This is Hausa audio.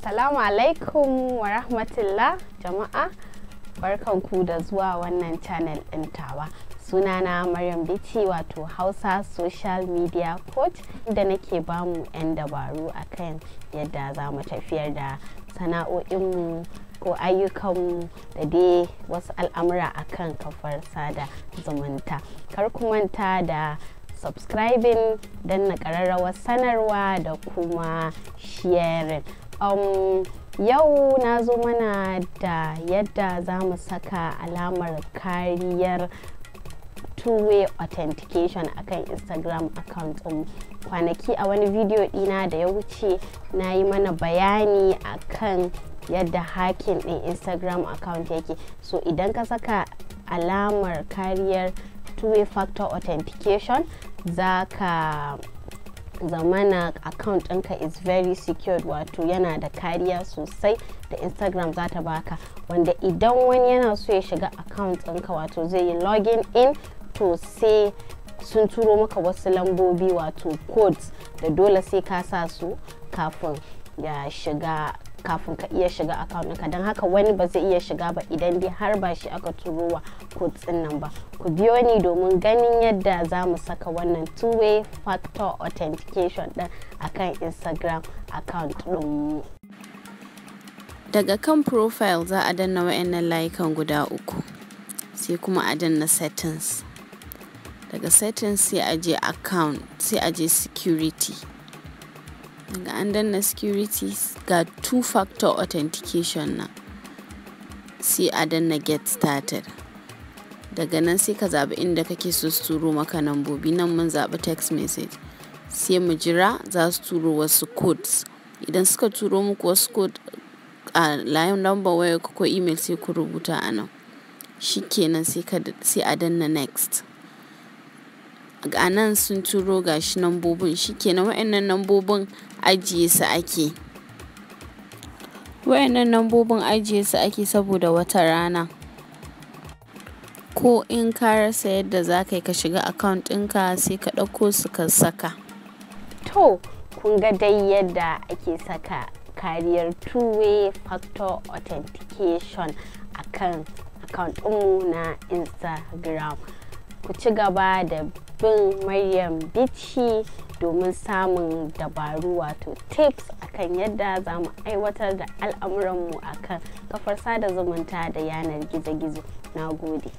Assalamu alaikum wa rahmatullah jama'a, barkanku da zuwa wannan channel ɗin tawa. Sunana Maryam Biti, wato Hausa Social Media Coach, da nake bamu 'yan dabaru akan yadda za mu tafiyar da sana'o'inmu ko ayyukanmu da dai wasu al'amura akan kafar sada zumunta. Kar ku manta da subscribing, danna ƙararrawar sanarwa da kuma sharing. Yau na zo mana da yadda za mu saka alamar kariyar two-way authentication akan Instagram account ɗin. Kwanaki a wani video ɗina da ya wuce na yi mana bayani akan yadda hacking ɗin Instagram account yake. So idan ka saka alamar kariyar two-way factor authentication, za ka zamana account ɗinka is very secured, wato yana da kariya sosai da Instagram za ta baka, wanda idan wani yana so ya shiga account ɗinka wato zai yi login in, to sai sun turo maka wasu lambobi wato codes da dole sai ka sa su kafin ka iya shiga account ɗinka. Don haka wani ba zai iya shiga ba idan dai har ba shi aka turo wa codes ɗin nan ba. Ku biyo ni domin ganin yadda za mu saka wannan two-way factor authentication ɗin akan Instagram account ɗinmu. Daga kan profile za a danna wayannan layukan guda uku, sai kuma a danna settings. Daga settings sai a je account, sai a je security. Daga an danna security ga two-factor authentication na, sai a danna get started. Daga nan sai ka zaɓi inda kake so su turo maka lambobi. Nan mun zaɓi text message, sai mu jira za su turo wasu codes. Idan suka turo muku wasu code a layin number waya ko email, sai ku rubuta a nan. Shikenan sai a danna next. A nan sun turo gashi nambobin. Shikenan wayannan nambobin ajiye su ake. Wayannan nambobin ajiye su ake saboda wata rana ko in ka rasa yadda za ka yi ka shiga account ɗinka, sai ka ɗauko su ka saka. To kun ga dai yadda ake saka kariyar two-way factor authentication akan account ɗinmu na Instagram. Ku ci gaba da bin Maryam Biti domin samun dabaru wato tips akan yadda za mu aiwatar da al'amuranmu akan kafar sada zumunta da yanar gizo-gizo. Na gode.